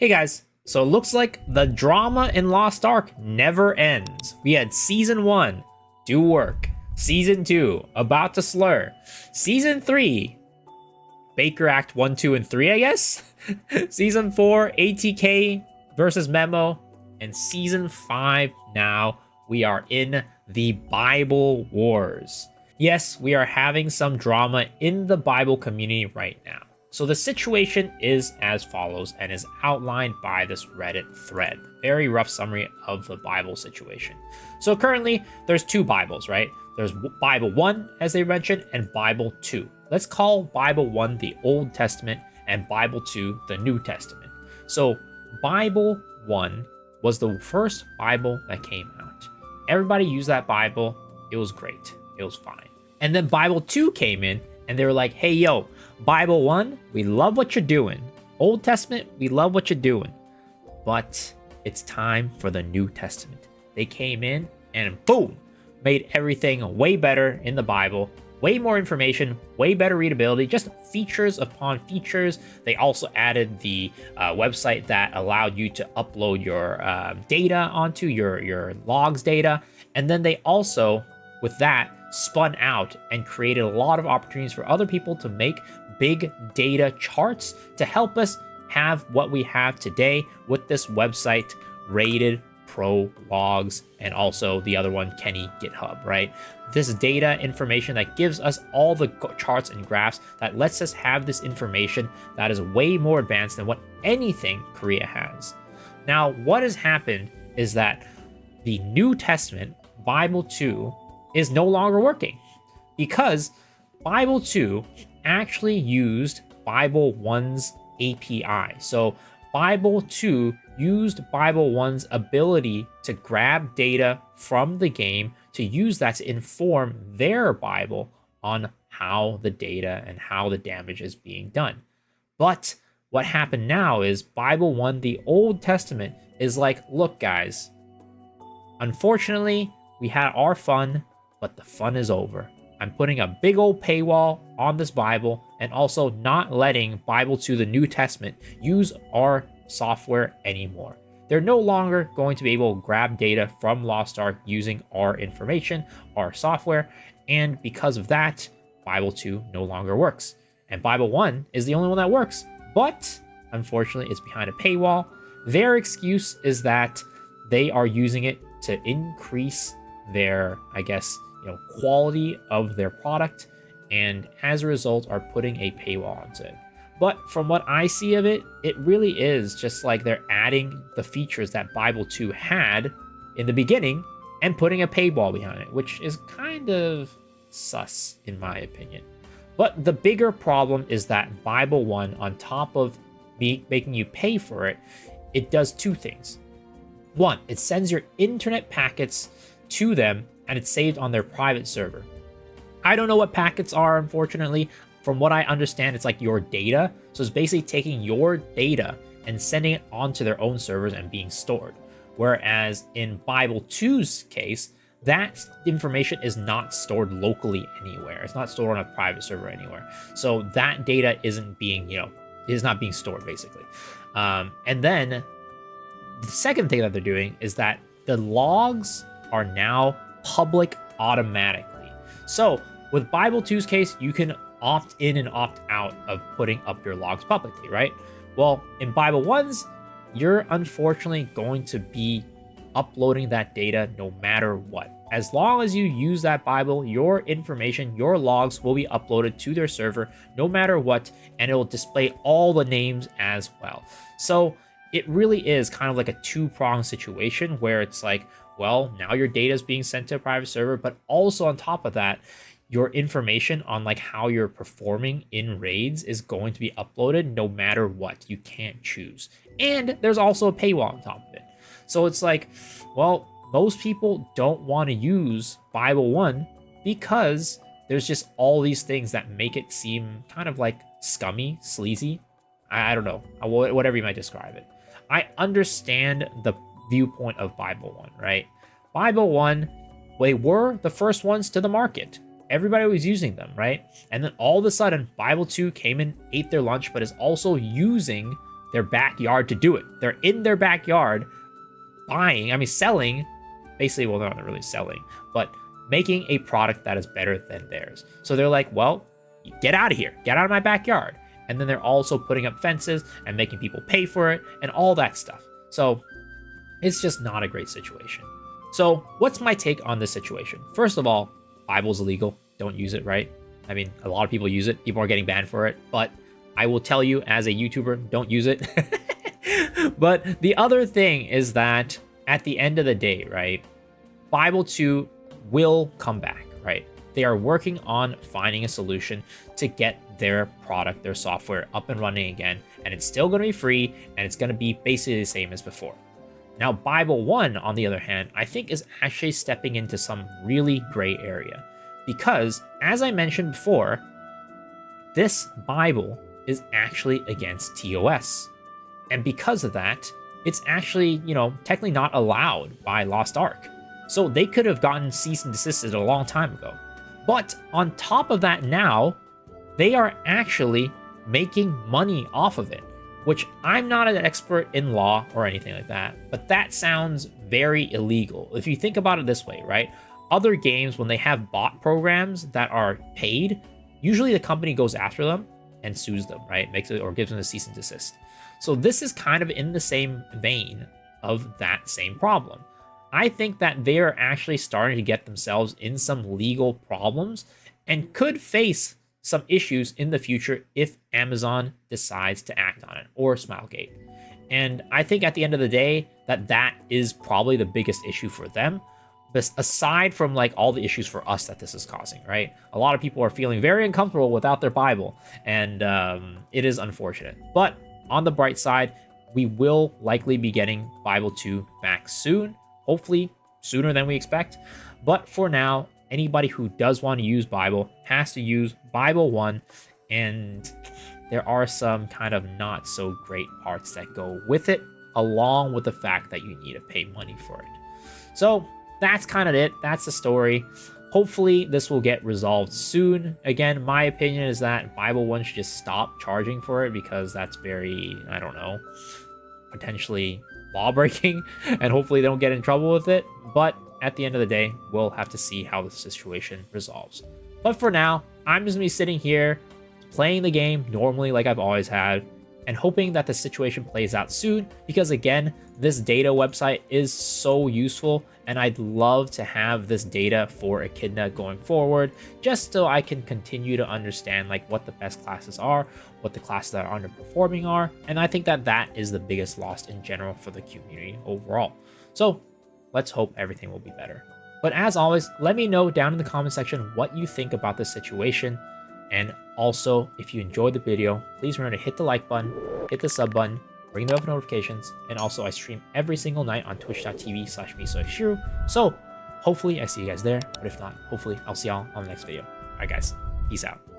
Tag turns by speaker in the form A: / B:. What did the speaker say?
A: Hey guys, so it looks like the drama in Lost Ark never ends. We had Season 1, Do Work. Season 2, About to Slur. Season 3, Baker Act 1, 2, and 3, I guess? Season 4, ATK versus Memo. And Season 5, now we are in the Bible Wars. Yes, we are having some drama in the Bible community right now. So the situation is as follows and is outlined by this Reddit thread. Very rough summary of the Bible situation. So currently there's two Bibles, right? There's Bible 1, as they mentioned, and Bible 2. Let's call Bible 1 the Old Testament and Bible 2 the New Testament. So Bible 1 was the first Bible that came out. Everybody used that Bible. It was great. It was fine. And then Bible 2 came in and they were like, hey, yo, Bible 1, we love what you're doing. Old Testament, we love what you're doing. But it's time for the New Testament. They came in and boom, made everything way better in the Bible. Way more information, way better readability, just features upon features. They also added the website that allowed you to upload your data onto your logs data. And then they also, with that, spun out and created a lot of opportunities for other people to make big data charts to help us have what we have today with this website, Rated Pro Logs, and also the other one, Kenny GitHub, right? This data information that gives us all the charts and graphs that lets us have this information that is way more advanced than what anything Korea has. Now, what has happened is that the New Testament, Bible 2, is no longer working because Bible 2 actually used Bible 1's API. So Bible 2 used Bible 1's ability to grab data from the game to use that to inform their Bible on how the data and how the damage is being done. But what happened now is Bible 1, the Old Testament, is like, look, guys, unfortunately, we had our fun, but the fun is over. I'm putting a big old paywall on this Bible and also not letting Bible 2, the New Testament, use our software anymore. They're no longer going to be able to grab data from Lost Ark using our information, our software, and because of that, Bible 2 no longer works. And Bible 1 is the only one that works, but unfortunately it's behind a paywall. Their excuse is that they are using it to increase their, I guess, quality of their product, and as a result are putting a paywall onto it. But from what I see of it, it really is just like they're adding the features that Bible 2 had in the beginning and putting a paywall behind it, which is kind of sus in my opinion. But the bigger problem is that Bible 1, on top of making you pay for it, it does two things. One, it sends your internet packets to them and it's saved on their private server. I don't know what packets are, unfortunately. From what I understand, it's like your data. So it's basically taking your data and sending it onto their own servers and being stored. Whereas in Bible 2's case, that information is not stored locally anywhere. It's not stored on a private server anywhere. So that data isn't being, is not being stored basically. And then the second thing that they're doing is that the logs are now public automatically. So with Bible 2's case, you can opt in and opt out of putting up your logs publicly, right? Well, in Bible 1's, you're unfortunately going to be uploading that data no matter what. As long as you use that Bible, your information, your logs will be uploaded to their server no matter what, and it will display all the names as well. So it really is kind of like a two-pronged situation where it's like, well, now your data is being sent to a private server, but also on top of that, your information on like how you're performing in raids is going to be uploaded no matter what. You can't choose. And there's also a paywall on top of it. So it's like, well, most people don't want to use Bible 1 because there's just all these things that make it seem kind of like scummy, sleazy. I don't know, whatever you might describe it. I understand the viewpoint of Bible 1, right? Bible 1, they were the first ones to the market. Everybody was using them, right? And then all of a sudden, Bible 2 came in, ate their lunch, but is also using their backyard to do it. They're in their backyard selling, basically, well, they're not really selling, but making a product that is better than theirs. So they're like, well, get out of here, get out of my backyard. And then they're also putting up fences and making people pay for it and all that stuff. So it's just not a great situation. So what's my take on this situation? First of all, Bible's illegal. Don't use it, right? I mean, a lot of people use it. People are getting banned for it. But I will tell you as a YouTuber, don't use it. But the other thing is that at the end of the day, right, Bible 2 will come back, right? They are working on finding a solution to get their product, their software up and running again. And it's still going to be free, and it's going to be basically the same as before. Now, Bible 1, on the other hand, I think is actually stepping into some really gray area. Because, as I mentioned before, this Bible is actually against TOS. And because of that, it's actually, technically not allowed by Lost Ark. So they could have gotten cease and desisted a long time ago. But on top of that now, they are actually making money off of it, which I'm not an expert in law or anything like that, but that sounds very illegal. If you think about it this way, right? Other games, when they have bot programs that are paid, usually the company goes after them and sues them, right? Makes it or gives them a cease and desist. So this is kind of in the same vein of that same problem. I think that they are actually starting to get themselves in some legal problems and could face some issues in the future if Amazon decides to act on it, or Smilegate. And I think at the end of the day, that is probably the biggest issue for them. But aside from like all the issues for us that this is causing, right? A lot of people are feeling very uncomfortable without their Bible, and it is unfortunate. But on the bright side, we will likely be getting Bible 2 back soon, hopefully sooner than we expect. But for now, anybody who does want to use Bible has to use Bible 1, and there are some kind of not so great parts that go with it, along with the fact that you need to pay money for it. So that's kind of it. That's the story. Hopefully this will get resolved soon. Again, my opinion is that Bible 1 should just stop charging for it, because that's very, I don't know, potentially law breaking, and hopefully they don't get in trouble with it. But at the end of the day, we'll have to see how the situation resolves. But for now, I'm just gonna be sitting here playing the game normally like I've always had, and hoping that the situation plays out soon, because again, this data website is so useful, and I'd love to have this data for Echidna going forward, just so I can continue to understand like what the best classes are, what the classes that are underperforming are, and I think that is the biggest loss in general for the community overall. So let's hope everything will be better. But as always, let me know down in the comment section what you think about this situation. And also, if you enjoyed the video, please remember to hit the like button, hit the sub button, ring the bell for notifications, and also I stream every single night on twitch.tv/misoishiru. So hopefully I see you guys there, but if not, hopefully I'll see y'all on the next video. Alright guys, peace out.